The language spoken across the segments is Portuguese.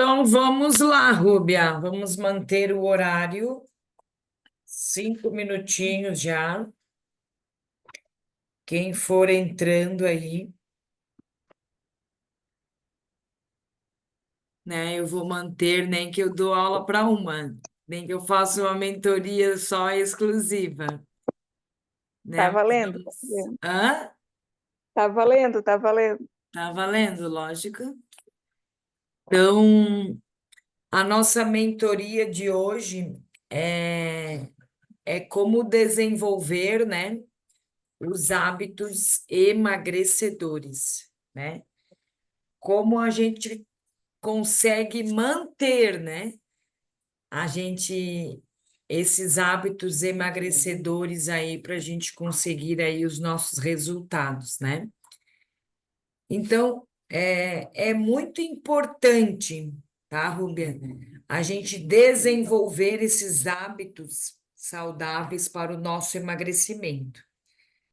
Então vamos lá, Rúbia. Vamos manter o horário. 5 minutinhos já. Quem for entrando aí, né? Eu vou manter, nem que eu dou aula para uma, nem que eu faça uma mentoria só exclusiva, Tá né? Mas valendo, tá vamos. valendo. Hã? Tá valendo, tá valendo. Tá valendo, lógico. Então, a nossa mentoria de hoje é como desenvolver, né, os hábitos emagrecedores, né? Como a gente consegue manter, né? A gente esses hábitos emagrecedores aí para a gente conseguir aí os nossos resultados, né? Então é muito importante, tá, Rubia? A gente desenvolver esses hábitos saudáveis para o nosso emagrecimento,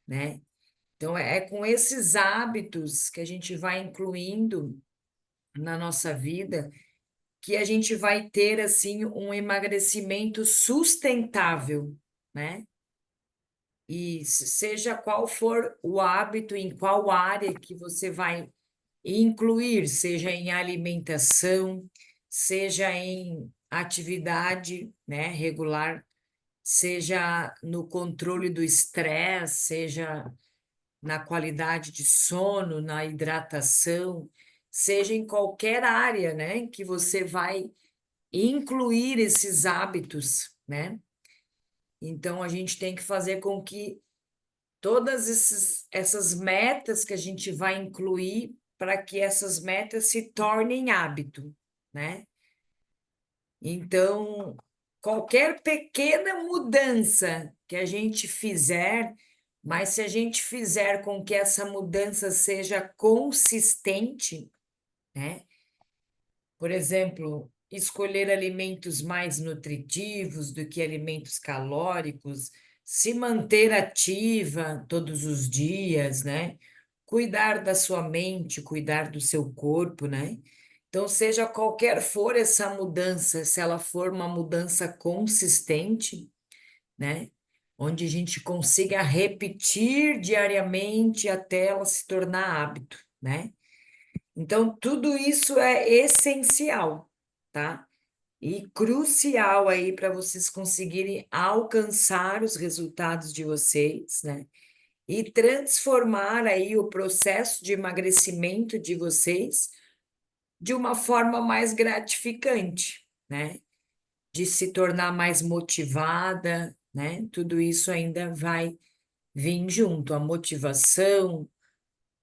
né? Então é com esses hábitos que a gente vai incluindo na nossa vida que a gente vai ter assim um emagrecimento sustentável, né? E seja qual for o hábito, em qual área que você vai incluir, seja em alimentação, seja em atividade, né, regular, seja no controle do estresse, seja na qualidade de sono, na hidratação, seja em qualquer área, né, que você vai incluir esses hábitos, né? Então a gente tem que fazer com que essas metas que a gente vai incluir para que essas metas se tornem hábito, né? Então, qualquer pequena mudança que a gente fizer, mas se a gente fizer com que essa mudança seja consistente, né? Por exemplo, escolher alimentos mais nutritivos do que alimentos calóricos, se manter ativa todos os dias, né? Cuidar da sua mente, cuidar do seu corpo, né? Então, seja qualquer for essa mudança, se ela for uma mudança consistente, né? Onde a gente consiga repetir diariamente até ela se tornar hábito, né? Então, tudo isso é essencial, tá? E crucial aí para vocês conseguirem alcançar os resultados de vocês, né? E transformar aí o processo de emagrecimento de vocês de uma forma mais gratificante, né? De se tornar mais motivada, né? Tudo isso ainda vai vir junto, a motivação,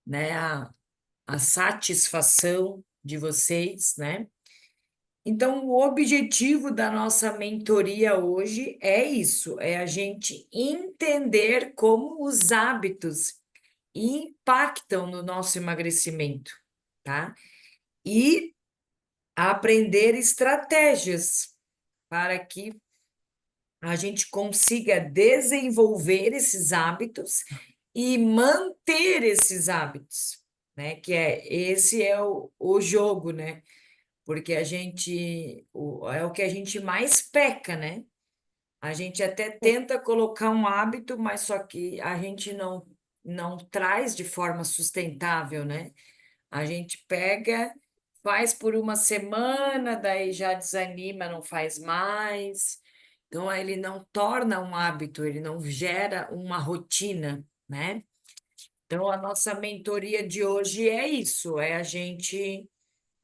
né? A satisfação de vocês, né? Então, o objetivo da nossa mentoria hoje é isso, é a gente entender como os hábitos impactam no nosso emagrecimento, tá? E aprender estratégias para que a gente consiga desenvolver esses hábitos e manter esses hábitos, né? Que esse é o jogo, né? Porque é o que a gente mais peca, né? A gente até tenta colocar um hábito, mas só que a gente não traz de forma sustentável, né? A gente pega, faz por uma semana, daí já desanima, não faz mais. Então, aí ele não torna um hábito, ele não gera uma rotina, né? Então, a nossa mentoria de hoje é isso, é a gente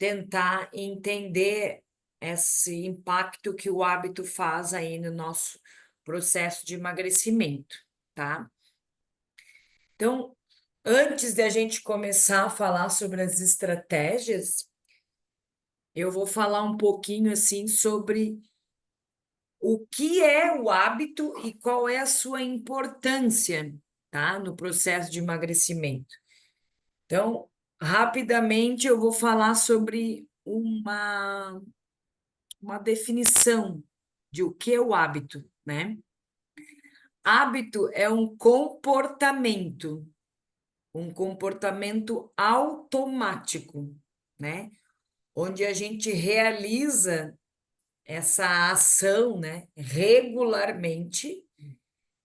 tentar entender esse impacto que o hábito faz aí no nosso processo de emagrecimento, tá? Então, antes de a gente começar a falar sobre as estratégias, eu vou falar um pouquinho assim sobre o que é o hábito e qual é a sua importância, tá? No processo de emagrecimento. Então, rapidamente eu vou falar sobre uma definição de o que é o hábito, né? Hábito é um comportamento automático, né? onde a gente realiza essa ação, né, regularmente,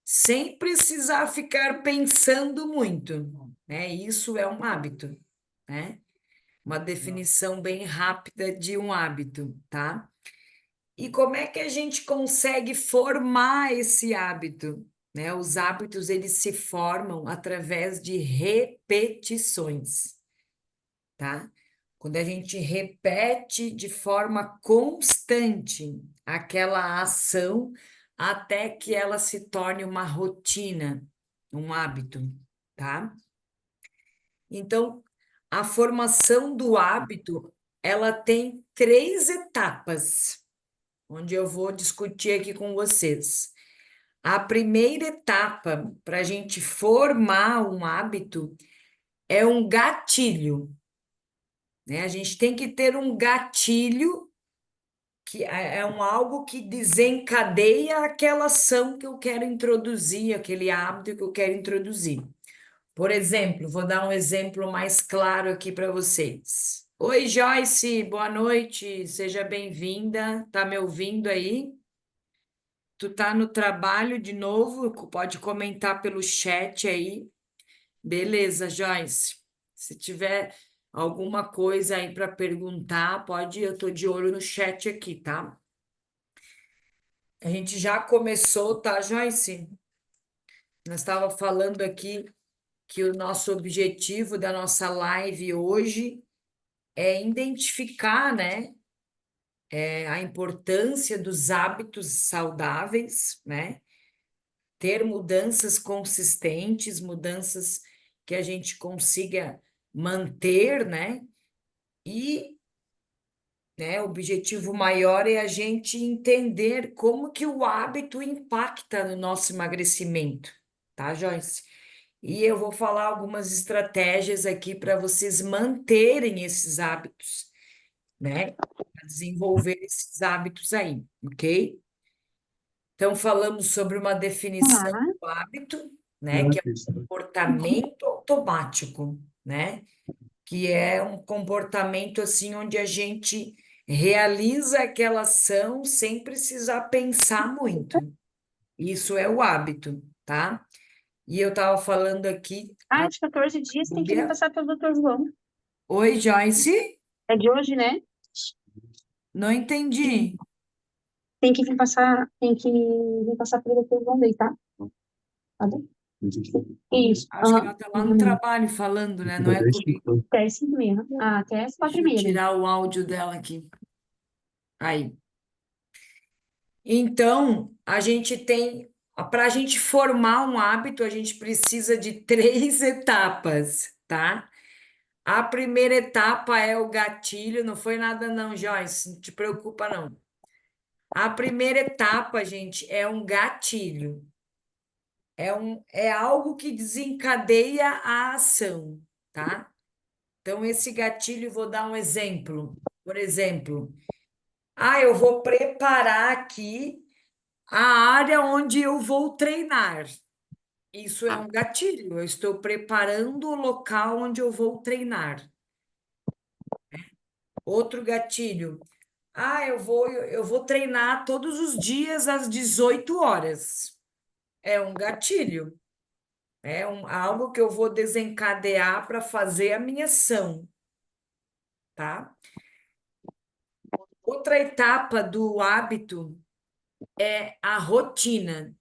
sem precisar ficar pensando muito, né? Isso é um hábito, né? Uma definição bem rápida de um hábito, tá? E como é que a gente consegue formar esse hábito, né? Os hábitos, eles se formam através de repetições, tá? Quando a gente repete de forma constante aquela ação até que ela se torne uma rotina, um hábito, tá? Então, a formação do hábito, ela tem 3 etapas, onde eu vou discutir aqui com vocês. A primeira etapa para a gente formar um hábito é um gatilho, né? A gente tem que ter um gatilho que é algo que desencadeia aquela ação que eu quero introduzir, aquele hábito que eu quero introduzir. Por exemplo, vou dar um exemplo mais claro aqui para vocês. Oi, Joyce, boa noite, seja bem-vinda. Tá me ouvindo aí? Tu tá no trabalho de novo? Pode comentar pelo chat aí. Beleza, Joyce. Se tiver alguma coisa aí para perguntar, pode, eu tô de olho no chat aqui, tá? A gente já começou, tá, Joyce? Nós estava falando aqui que o nosso objetivo da nossa live hoje é identificar, né, a importância dos hábitos saudáveis, né? Ter mudanças consistentes, mudanças que a gente consiga manter, né? E, né, o objetivo maior é a gente entender como que o hábito impacta no nosso emagrecimento, tá, Joyce? E eu vou falar algumas estratégias aqui para vocês manterem esses hábitos, né? Pra desenvolver esses hábitos aí, ok? Então, falamos sobre uma definição Olá. do hábito, né? Que é um comportamento automático, né? Que é um comportamento assim onde a gente realiza aquela ação sem precisar pensar muito. Isso é o hábito, tá? E eu estava falando aqui, Ah, de 14 dias tem que vir Júlia. passar pelo Dr. João. Oi, Joyce? É de hoje, né? Não entendi. Tem que vir passar pelo Dr. João daí, tá? Tá bom? Isso. Acho que ela Aham. está lá no trabalho falando, né? Não é comigo. Até 5h30. Ah, até as Deixa 4h30 eu daí. tirar o áudio dela aqui. Aí. Então, a gente tem, para a gente formar um hábito, a gente precisa de 3 etapas, tá? A primeira etapa é o gatilho, não foi nada não, Joyce, não te preocupa não. A primeira etapa, gente, é um gatilho. É algo que desencadeia a ação, tá? Então, esse gatilho, vou dar um exemplo. Por exemplo, eu vou preparar aqui a área onde eu vou treinar. Isso é um gatilho. Eu estou preparando o local onde eu vou treinar. Outro gatilho. Eu vou treinar todos os dias às 18 horas. É um gatilho. É algo que eu vou desencadear para fazer a minha ação, tá? Outra etapa do hábito é a rotina.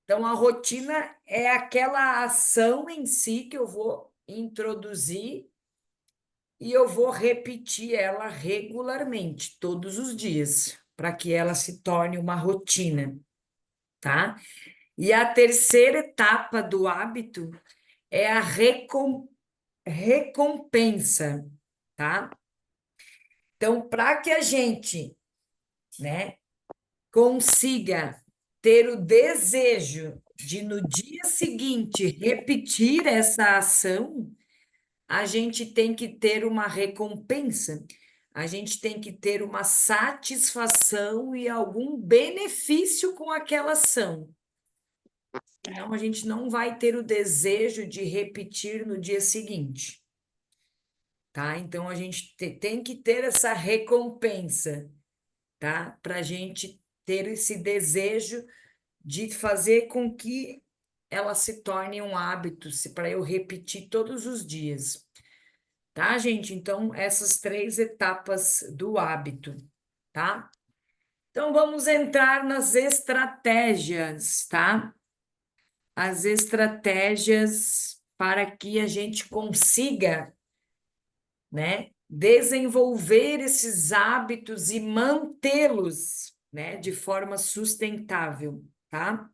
Então, a rotina é aquela ação em si que eu vou introduzir e eu vou repetir ela regularmente, todos os dias, para que ela se torne uma rotina, tá? E a terceira etapa do hábito é a recompensa, tá? Então, para que a gente, né, consiga ter o desejo de no dia seguinte repetir essa ação, a gente tem que ter uma recompensa, a gente tem que ter uma satisfação e algum benefício com aquela ação. Senão a gente não vai ter o desejo de repetir no dia seguinte. tá? Então a gente tem que ter essa recompensa, tá? Para a gente ter esse desejo de fazer com que ela se torne um hábito, para eu repetir todos os dias, tá, gente? Então, essas 3 etapas do hábito, tá? Então, vamos entrar nas estratégias, tá? As estratégias para que a gente consiga, né, desenvolver esses hábitos e mantê-los, né, de forma sustentável, tá?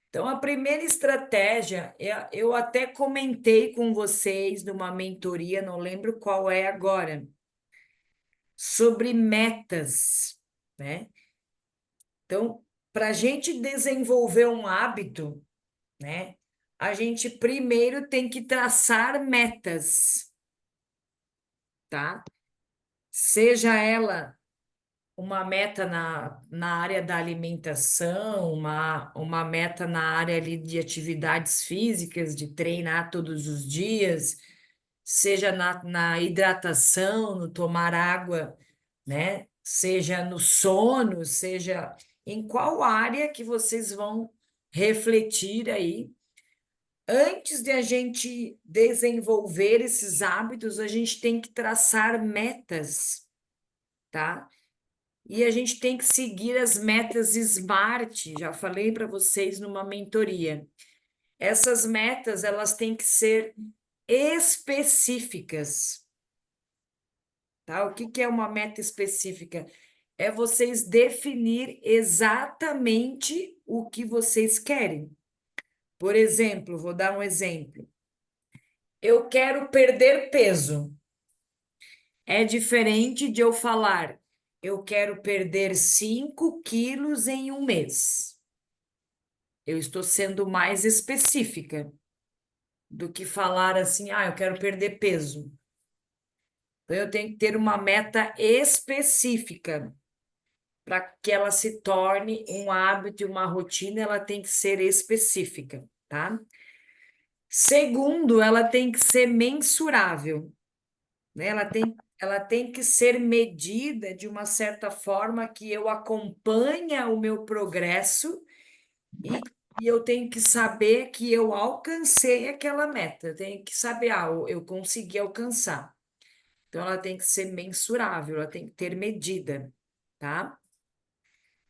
Então, a primeira estratégia, eu até comentei com vocês numa mentoria, não lembro qual é agora, sobre metas, né? Então, para a gente desenvolver um hábito, né, a gente primeiro tem que traçar metas, tá? Seja ela uma meta na área da alimentação, uma meta na área ali de atividades físicas, de treinar todos os dias, seja na hidratação, no tomar água, né? Seja no sono, seja em qual área que vocês vão refletir aí. Antes de a gente desenvolver esses hábitos, a gente tem que traçar metas, tá? E a gente tem que seguir as metas SMART, já falei para vocês numa mentoria. Essas metas, elas têm que ser específicas, tá? O que que é uma meta específica? É vocês definir exatamente o que vocês querem. Por exemplo, vou dar um exemplo. Eu quero perder peso. É diferente de eu falar, eu quero perder 5 quilos em um mês. Eu estou sendo mais específica do que falar assim, eu quero perder peso. Então, eu tenho que ter uma meta específica para que ela se torne um hábito e uma rotina, ela tem que ser específica, tá? Segundo, ela tem que ser mensurável, né? Ela tem que ser medida de uma certa forma que eu acompanhe o meu progresso e eu tenho que saber que eu alcancei aquela meta. Eu tenho que saber, eu consegui alcançar. Então, ela tem que ser mensurável, ela tem que ter medida, tá?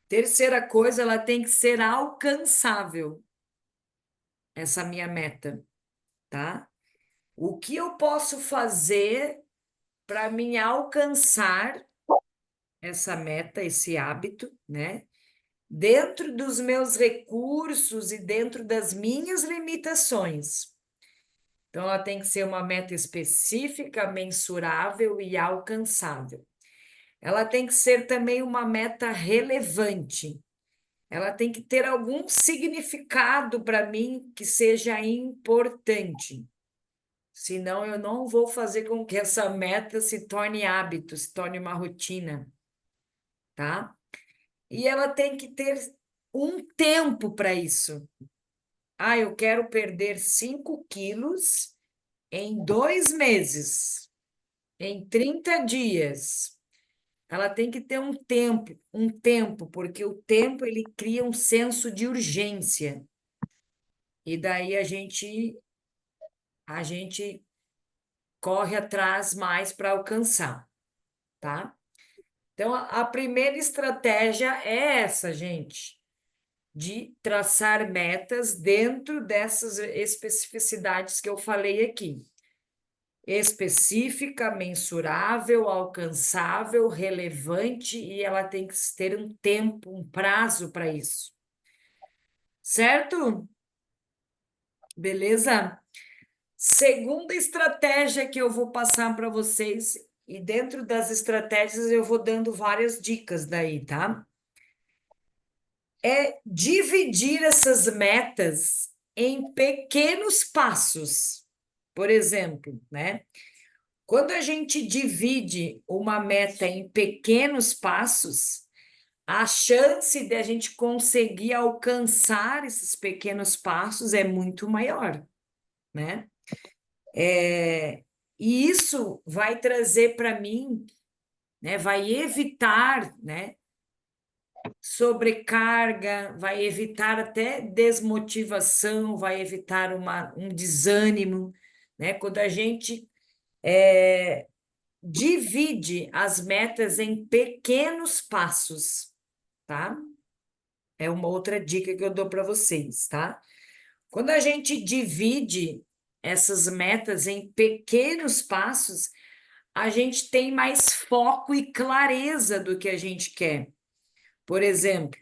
Terceira coisa, ela tem que ser alcançável, essa minha meta, tá? O que eu posso fazer para me alcançar essa meta, esse hábito, né? Dentro dos meus recursos e dentro das minhas limitações. Então, ela tem que ser uma meta específica, mensurável e alcançável. Ela tem que ser também uma meta relevante. Ela tem que ter algum significado para mim que seja importante. Senão, eu não vou fazer com que essa meta se torne hábito, se torne uma rotina, tá? E ela tem que ter um tempo para isso. Eu quero perder 5 quilos em 2 meses, em 30 dias. Ela tem que ter um tempo, porque o tempo ele cria um senso de urgência. E daí a gente corre atrás mais para alcançar, tá? Então, a primeira estratégia é essa, gente, de traçar metas dentro dessas especificidades que eu falei aqui. Específica, mensurável, alcançável, relevante, e ela tem que ter um tempo, um prazo para isso. Certo? Beleza? Segunda estratégia que eu vou passar para vocês, e dentro das estratégias eu vou dando várias dicas daí, tá? É dividir essas metas em pequenos passos. Por exemplo, né? Quando a gente divide uma meta em pequenos passos, a chance de a gente conseguir alcançar esses pequenos passos é muito maior, né? E isso vai trazer para mim, né, vai evitar, né, sobrecarga, vai evitar até desmotivação, vai evitar um desânimo, né? Quando a gente divide as metas em pequenos passos, tá? É uma outra dica que eu dou para vocês, tá? Quando a gente divide essas metas em pequenos passos, a gente tem mais foco e clareza do que a gente quer. Por exemplo,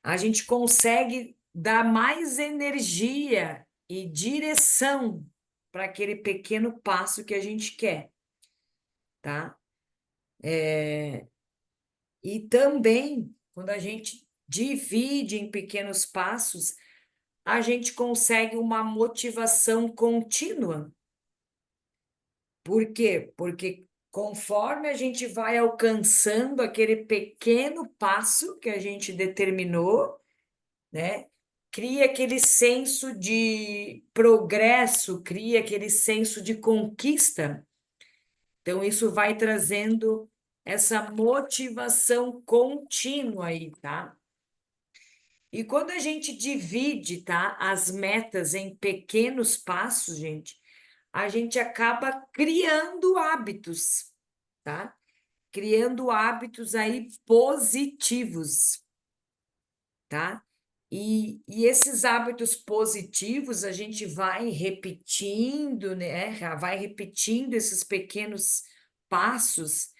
a gente consegue dar mais energia e direção para aquele pequeno passo que a gente quer, tá? E também, quando a gente divide em pequenos passos, a gente consegue uma motivação contínua. Por quê? Porque conforme a gente vai alcançando aquele pequeno passo que a gente determinou, né? Cria aquele senso de progresso, cria aquele senso de conquista. Então, isso vai trazendo essa motivação contínua aí, tá? E quando a gente divide, tá, as metas em pequenos passos, gente, a gente acaba criando hábitos, tá? Criando hábitos aí positivos, tá? E esses hábitos positivos a gente vai repetindo, né? Vai repetindo esses pequenos passos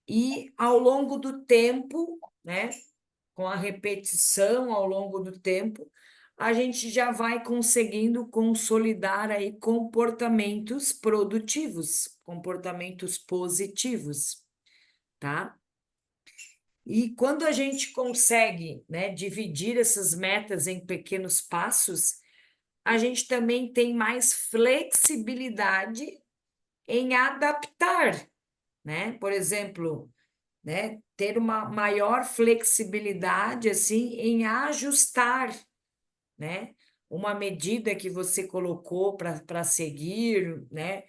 e ao longo do tempo, né? Com a repetição ao longo do tempo, a gente já vai conseguindo consolidar aí comportamentos produtivos, comportamentos positivos, tá? E quando a gente consegue, né, dividir essas metas em pequenos passos, a gente também tem mais flexibilidade em adaptar, né? Por exemplo, né, ter uma maior flexibilidade assim em ajustar, né? Uma medida que você colocou para seguir, né?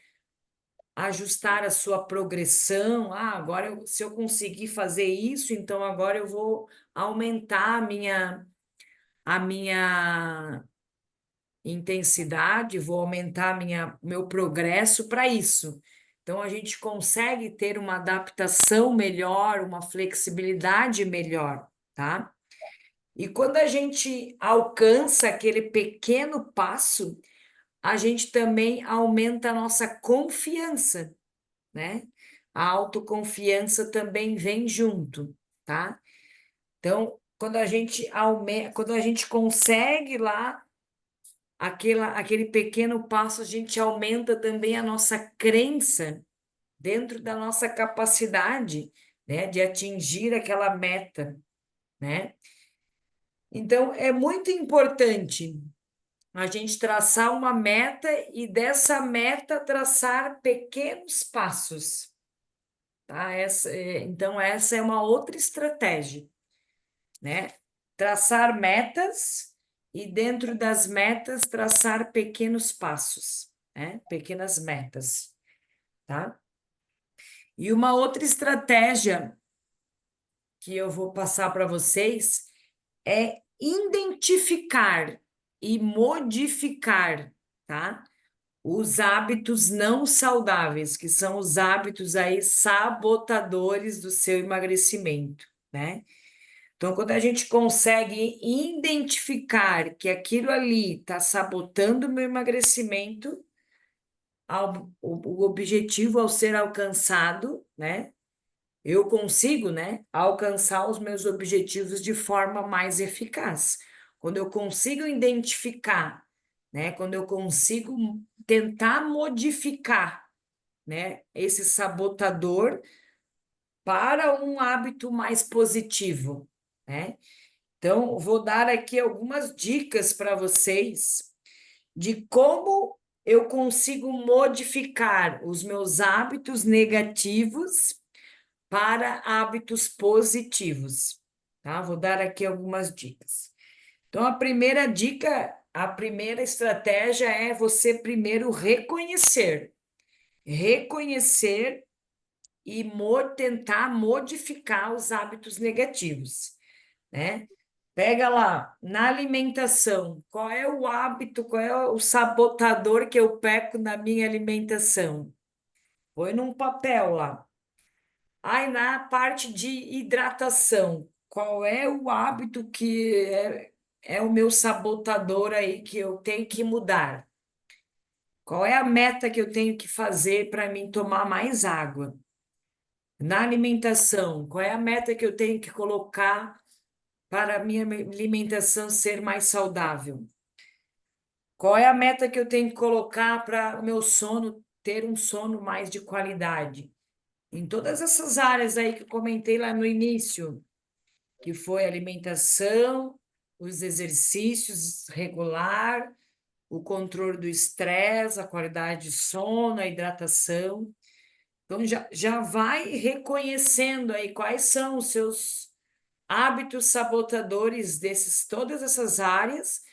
Ajustar a sua progressão. Ah, agora se eu conseguir fazer isso, então agora eu vou aumentar a minha intensidade, vou aumentar meu progresso para isso. Então a gente consegue ter uma adaptação melhor, uma flexibilidade melhor, tá? E quando a gente alcança aquele pequeno passo, a gente também aumenta a nossa confiança, né? A autoconfiança também vem junto, tá? Então, quando a gente consegue lá aquele pequeno passo, a gente aumenta também a nossa crença dentro da nossa capacidade, né, de atingir aquela meta, né? Então, é muito importante a gente traçar uma meta e dessa meta traçar pequenos passos, tá? Então, essa é uma outra estratégia, né? Traçar metas e dentro das metas traçar pequenos passos, né? Pequenas metas, tá? E uma outra estratégia que eu vou passar para vocês é identificar e modificar, tá? Os hábitos não saudáveis, que são os hábitos aí sabotadores do seu emagrecimento, né? Então, quando a gente consegue identificar que aquilo ali está sabotando o meu emagrecimento, o objetivo ao ser alcançado, né? Eu consigo, né, alcançar os meus objetivos de forma mais eficaz. Quando eu consigo identificar, né, quando eu consigo tentar modificar, né, esse sabotador para um hábito mais positivo, né? Então, vou dar aqui algumas dicas para vocês de como eu consigo modificar os meus hábitos negativos para hábitos positivos, tá? Vou dar aqui algumas dicas. Então, a primeira dica, a primeira estratégia é você primeiro reconhecer. reconhecer e tentar modificar os hábitos negativos, né? Pega lá, na alimentação, qual é o hábito, qual é o sabotador que eu peco na minha alimentação? Põe num papel lá. Aí, na parte de hidratação, qual é o hábito que é o meu sabotador aí que eu tenho que mudar? Qual é a meta que eu tenho que fazer para mim tomar mais água? Na alimentação, qual é a meta que eu tenho que colocar para a minha alimentação ser mais saudável? Qual é a meta que eu tenho que colocar para o meu sono ter um sono mais de qualidade? Em todas essas áreas aí que eu comentei lá no início, que foi a alimentação, os exercícios regular, o controle do estresse, a qualidade de sono, a hidratação. Então, já vai reconhecendo aí quais são os seus hábitos sabotadores todas essas áreas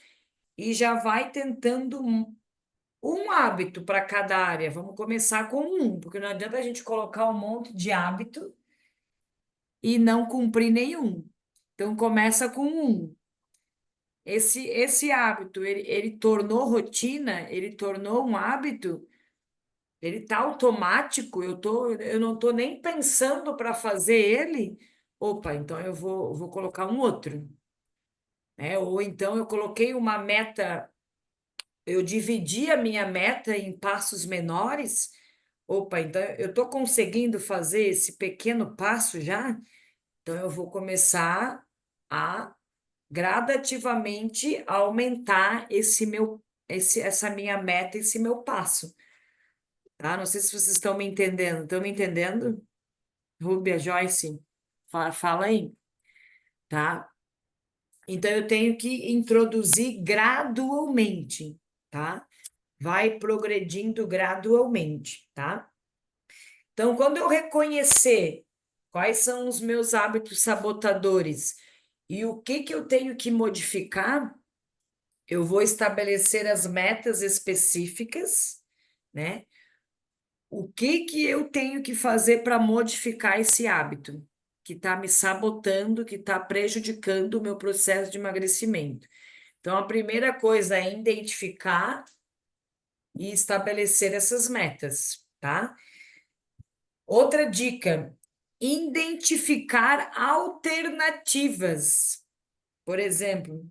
e já vai tentando um hábito para cada área. Vamos começar com um, porque não adianta a gente colocar um monte de hábito e não cumprir nenhum. Então, começa com um. Esse hábito, ele tornou rotina, ele tornou um hábito, ele está automático, eu não estou nem pensando para fazer ele. Opa, então eu vou colocar um outro, né? Ou então eu coloquei uma meta, eu dividi a minha meta em passos menores. Opa, então eu estou conseguindo fazer esse pequeno passo já, então eu vou começar a gradativamente aumentar essa minha meta, esse meu passo, tá? Não sei se vocês estão me entendendo. Estão me entendendo? Rúbia, Joyce, fala aí, tá? Então eu tenho que introduzir gradualmente, tá? Vai progredindo gradualmente, tá? Então, quando eu reconhecer quais são os meus hábitos sabotadores e o que que eu tenho que modificar, eu vou estabelecer as metas específicas, né? O que que eu tenho que fazer para modificar esse hábito que está me sabotando, que está prejudicando o meu processo de emagrecimento? Então, a primeira coisa é identificar e estabelecer essas metas, tá? Outra dica: identificar alternativas. Por exemplo,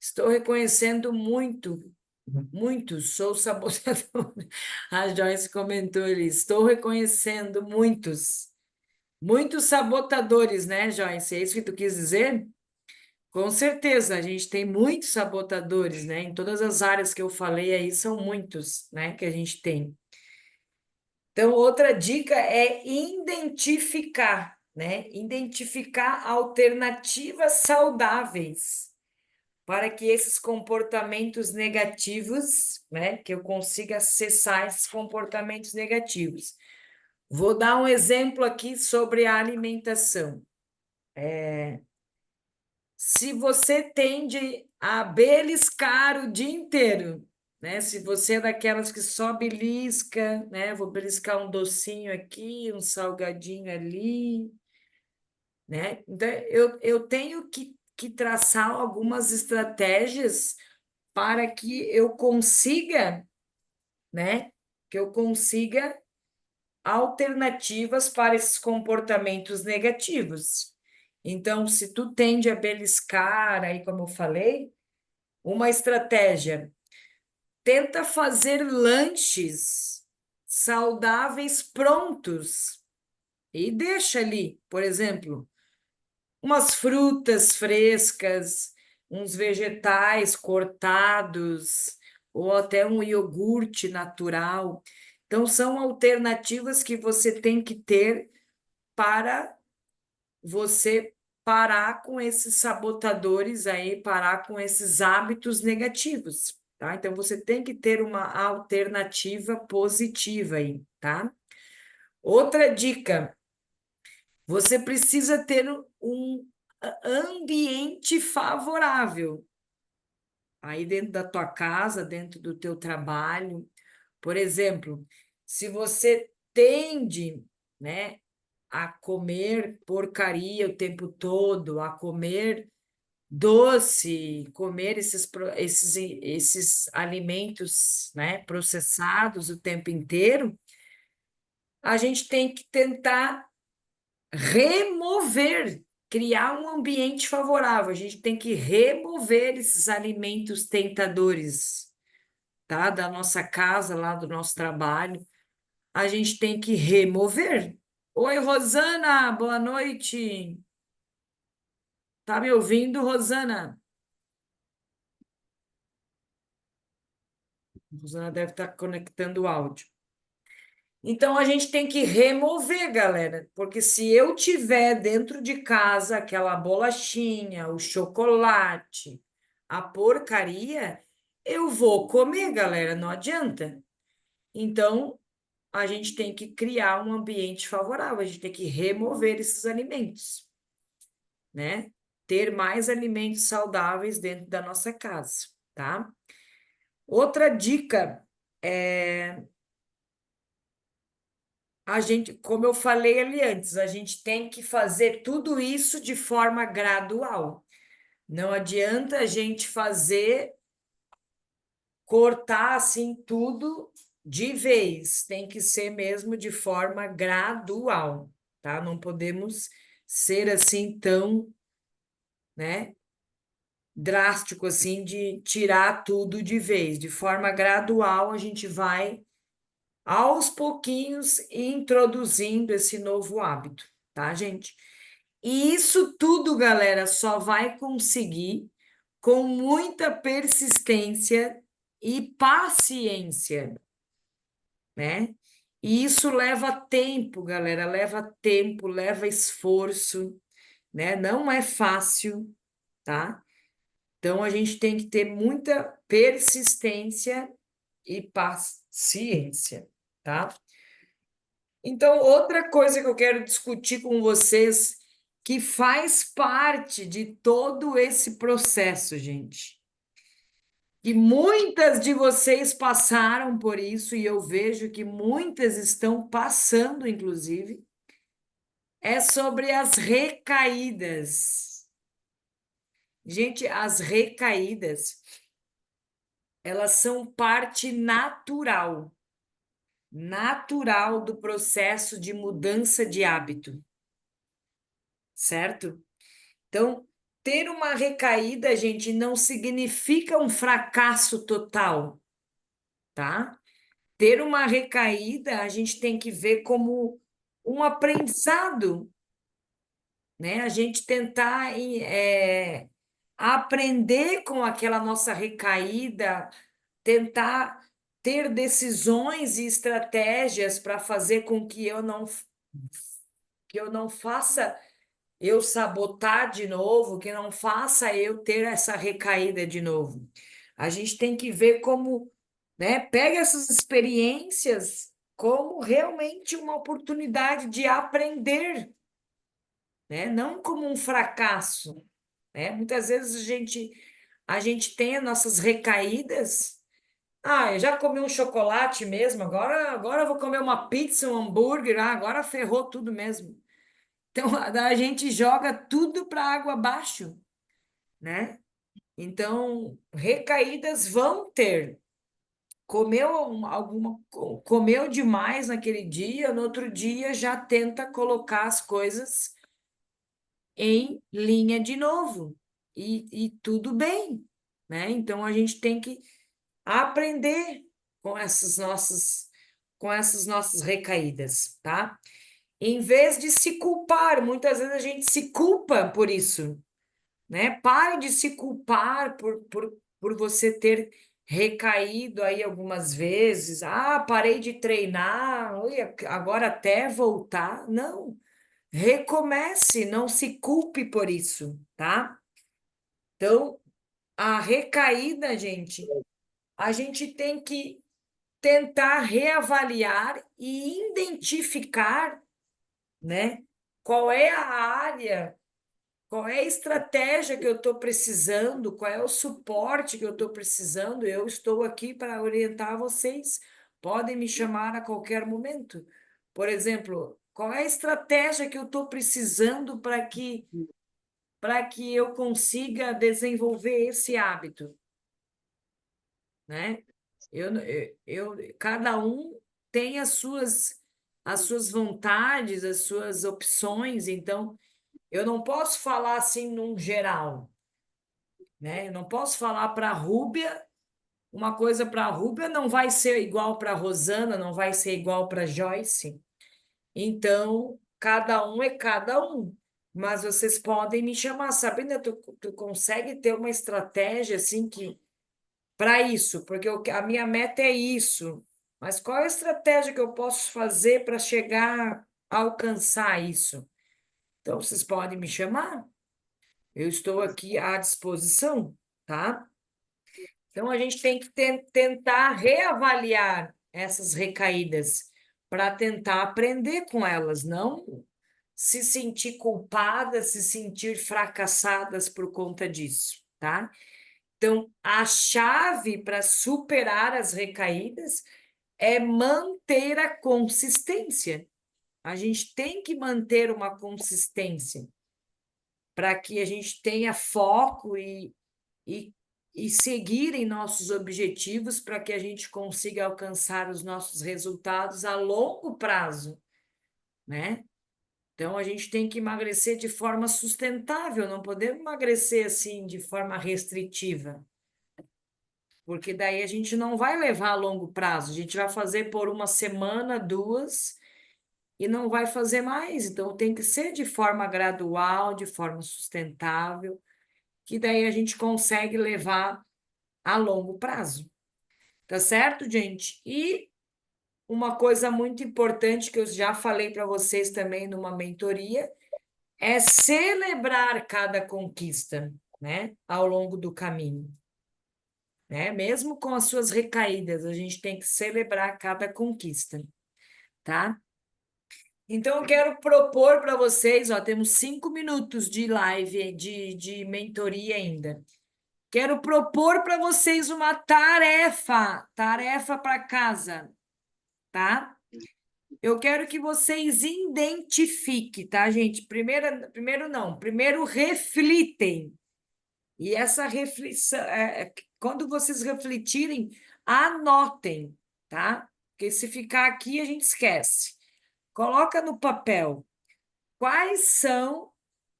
estou reconhecendo muito, sou sabotador. A Joyce comentou ali, estou reconhecendo muitos sabotadores, né, Joyce? É isso que tu quis dizer? Com certeza, a gente tem muitos sabotadores, né? Em todas as áreas que eu falei aí, são muitos, né, que a gente tem. Então, outra dica é identificar, né? Identificar alternativas saudáveis para que esses comportamentos negativos, né, que eu consiga acessar esses comportamentos negativos. Vou dar um exemplo aqui sobre a alimentação. Se você tende a beliscar o dia inteiro, né? Se você é daquelas que só belisca, né? Vou beliscar um docinho aqui, um salgadinho ali, né? Então, eu tenho que traçar algumas estratégias para que eu consiga, né? Que eu consiga alternativas para esses comportamentos negativos. Então, se tu tende a beliscar, aí como eu falei, uma estratégia, tenta fazer lanches saudáveis prontos e deixa ali, por exemplo, umas frutas frescas, uns vegetais cortados, ou até um iogurte natural. Então, são alternativas que você tem que ter para você parar com esses sabotadores aí, parar com esses hábitos negativos, tá? Então, você tem que ter uma alternativa positiva aí, tá? Outra dica. Você precisa ter um ambiente favorável aí dentro da tua casa, dentro do teu trabalho, Por exemplo, se você tende, né, a comer porcaria o tempo todo, a comer doce, comer esses alimentos, né, processados o tempo inteiro, a gente tem que tentar remover, criar um ambiente favorável. A gente tem que remover esses alimentos tentadores, tá? Da nossa casa, lá do nosso trabalho. A gente tem que remover. Oi, Rosana, boa noite. Tá me ouvindo, Rosana? Rosana deve estar conectando o áudio. Então a gente tem que remover, galera, porque se eu tiver dentro de casa aquela bolachinha, o chocolate, a porcaria, eu vou comer, galera, não adianta. Então a gente tem que criar um ambiente favorável, a gente tem que remover esses alimentos, né? Ter mais alimentos saudáveis dentro da nossa casa, tá? Outra dica é a gente, como eu falei ali antes, a gente tem que fazer tudo isso de forma gradual. Não adianta a gente fazer, cortar assim tudo de vez, tem que ser mesmo de forma gradual, tá? Não podemos ser assim tão, né, drástico assim de tirar tudo de vez. De forma gradual, a gente vai aos pouquinhos introduzindo esse novo hábito, tá, gente? E isso tudo, galera, só vai conseguir com muita persistência e paciência, né? E isso leva tempo, galera, leva tempo, leva esforço, né? Não é fácil, tá? Então a gente tem que ter muita persistência e paciência, tá? Então, outra coisa que eu quero discutir com vocês, que faz parte de todo esse processo, gente, que muitas de vocês passaram por isso, e eu vejo que muitas estão passando, inclusive, é sobre as recaídas. Gente, as recaídas, elas são parte natural do processo de mudança de hábito, certo? Então, ter uma recaída, gente, não significa um fracasso total, tá? Ter uma recaída, a gente tem que ver como um aprendizado, né? A gente tentar aprender com aquela nossa recaída, tentar ter decisões e estratégias para fazer com que eu não faça eu sabotar de novo, que não faça eu ter essa recaída de novo. A gente tem que ver como, né, pega essas experiências como realmente uma oportunidade de aprender, né? Não como um fracasso, né? Muitas vezes a gente tem as nossas recaídas. Ah, eu já comi um chocolate mesmo, agora eu vou comer uma pizza, um hambúrguer, agora ferrou tudo mesmo. Então, a gente joga tudo para água abaixo, né? Então, recaídas vão ter. Comeu demais naquele dia, no outro dia já tenta colocar as coisas em linha de novo. E tudo bem, né? Então, a gente tem que aprender com essas nossas recaídas, tá? Em vez de se culpar, muitas vezes a gente se culpa por isso, né? Pare de se culpar por você ter recaído aí algumas vezes. Ah, parei de treinar, ui, agora até voltar. Não, recomece, não se culpe por isso, tá? Então, a recaída, gente, a gente tem que tentar reavaliar e identificar, né? Qual é a área, qual é a estratégia que eu estou precisando, qual é o suporte que eu estou precisando. Eu estou aqui para orientar vocês Podem me chamar a qualquer momento. Por exemplo, qual é a estratégia que eu estou precisando para que eu consiga desenvolver esse hábito, né? Cada um tem as suas vontades, as suas opções, então eu não posso falar assim num geral, né? Eu não posso falar para a Rúbia uma coisa para a Rúbia não vai ser igual para a Rosana, não vai ser igual para a Joyce. Então, cada um é cada um. Mas vocês podem me chamar, Sabrina, tu consegue ter uma estratégia assim que para isso, porque a minha meta é isso. Mas qual é a estratégia que eu posso fazer para chegar a alcançar isso? Então, vocês podem me chamar. Eu estou aqui à disposição, tá? Então, a gente tem que tentar reavaliar essas recaídas para tentar aprender com elas, não se sentir culpadas, se sentir fracassadas por conta disso, tá? Então, a chave para superar as recaídas é manter a consistência. A gente tem que manter uma consistência para que a gente tenha foco e, e seguir em nossos objetivos para que a gente consiga alcançar os nossos resultados a longo prazo, né? Então, a gente tem que emagrecer de forma sustentável, não podemos emagrecer assim de forma restritiva, porque daí a gente não vai levar a longo prazo, a gente vai fazer por uma semana, duas, e não vai fazer mais. Então, tem que ser de forma gradual, de forma sustentável, que daí a gente consegue levar a longo prazo. Tá certo, gente? E uma coisa muito importante que eu já falei para vocês também numa mentoria é celebrar cada conquista, né, ao longo do caminho, né? Mesmo com as suas recaídas, a gente tem que celebrar cada conquista, tá? Então, eu quero propor para vocês, ó, temos 5 minutos de live, de mentoria ainda. Quero propor para vocês uma tarefa para casa, tá? Eu quero que vocês identifiquem, tá, gente? Primeiro reflitem. E essa reflexão, quando vocês refletirem, anotem, tá? Porque se ficar aqui, a gente esquece. Coloca no papel quais são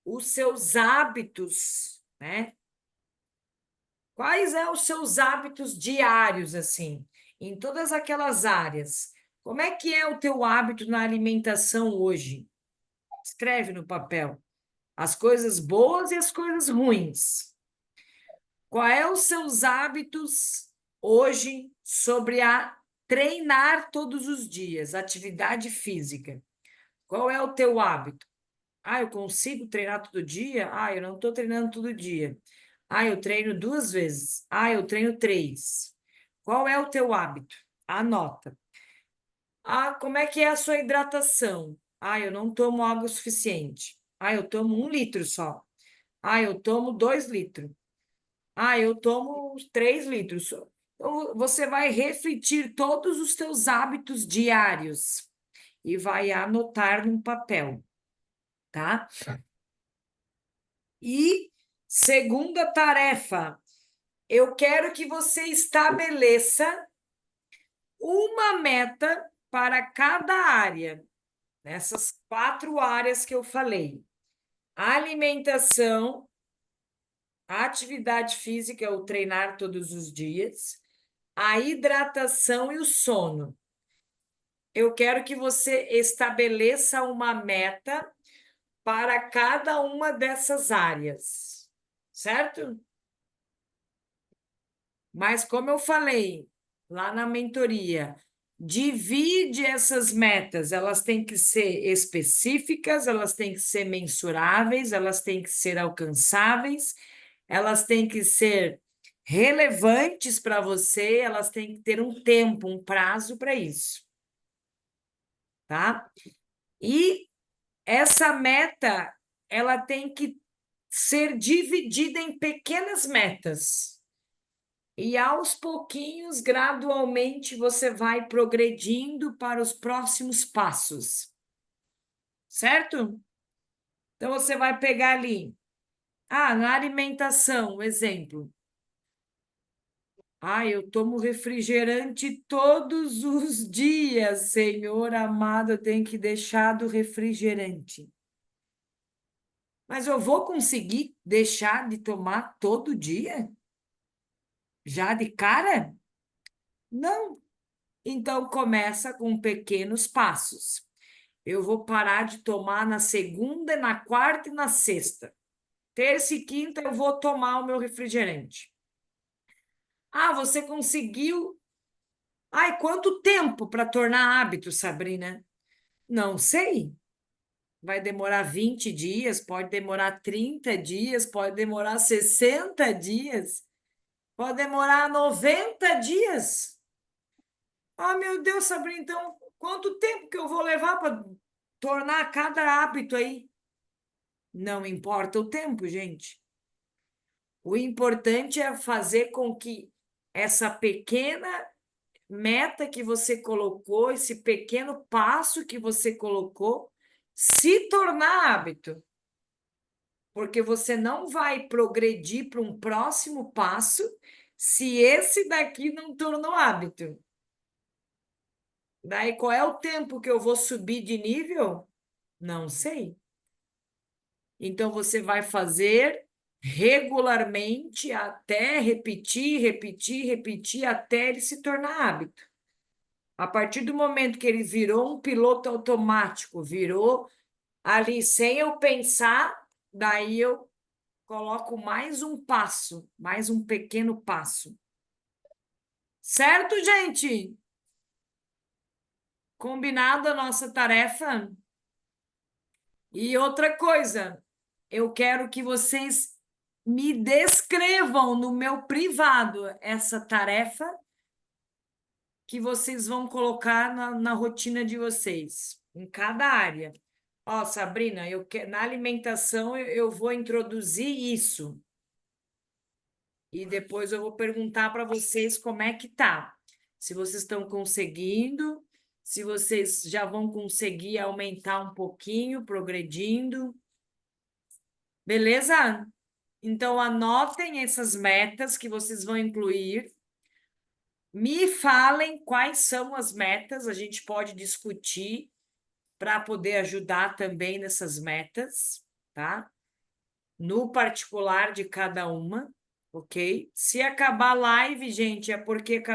os seus hábitos, né? Quais são os seus hábitos diários, assim, em todas aquelas áreas? Como é que é o teu hábito na alimentação hoje? Escreve no papel as coisas boas e as coisas ruins. Quais são os seus hábitos hoje sobre a treinar todos os dias, atividade física? Qual é o teu hábito? Ah, eu consigo treinar todo dia? Ah, eu não estou treinando todo dia. Ah, eu treino 2 vezes. Ah, eu treino 3. Qual é o teu hábito? Anota. Ah, como é que é a sua hidratação? Ah, eu não tomo água o suficiente. Ah, eu tomo 1 litro só. Ah, eu tomo 2 litros. Ah, eu tomo 3 litros. Então, você vai refletir todos os teus hábitos diários e vai anotar num papel, tá? E segunda tarefa, eu quero que você estabeleça uma meta para cada área, nessas 4 áreas que eu falei: alimentação, atividade física, ou treinar todos os dias, a hidratação e o sono. Eu quero que você estabeleça uma meta para cada uma dessas áreas, certo? Mas, como eu falei lá na mentoria, divide essas metas, elas têm que ser específicas, elas têm que ser mensuráveis, elas têm que ser alcançáveis, elas têm que ser relevantes para você, elas têm que ter um tempo, um prazo para isso, tá? E essa meta, ela tem que ser dividida em pequenas metas. E aos pouquinhos, gradualmente, você vai progredindo para os próximos passos. Certo? Então, você vai pegar ali. Na alimentação, exemplo. Eu tomo refrigerante todos os dias, Senhor amado, eu tenho que deixar do refrigerante. Mas eu vou conseguir deixar de tomar todo dia? Já de cara? Não. Então começa com pequenos passos. Eu vou parar de tomar na segunda, na quarta e na sexta. Terça e quinta eu vou tomar o meu refrigerante. Você conseguiu. Quanto tempo para tornar hábito, Sabrina? Não sei. Vai demorar 20 dias, pode demorar 30 dias, pode demorar 60 dias, pode demorar 90 dias. Meu Deus, Sabrina, então quanto tempo que eu vou levar para tornar cada hábito aí? Não importa o tempo, gente. O importante é fazer com que essa pequena meta que você colocou, esse pequeno passo que você colocou, se tornar hábito. Porque você não vai progredir para um próximo passo se esse daqui não tornou hábito. Daí, qual é o tempo que eu vou subir de nível? Não sei. Então, você vai fazer regularmente até repetir, repetir, repetir, até ele se tornar hábito. A partir do momento que ele virou um piloto automático, virou ali sem eu pensar, daí eu coloco mais um passo, mais um pequeno passo. Certo, gente? Combinado a nossa tarefa? E outra coisa, eu quero que vocês me descrevam no meu privado essa tarefa que vocês vão colocar na rotina de vocês, em cada área. Sabrina, na alimentação eu vou introduzir isso. E depois eu vou perguntar para vocês como é que tá. Se vocês estão conseguindo, se vocês já vão conseguir aumentar um pouquinho, progredindo. Beleza? Então, anotem essas metas que vocês vão incluir. Me falem quais são as metas, a gente pode discutir para poder ajudar também nessas metas, tá? No particular de cada uma, ok? Se acabar a live, gente, é porque acabou.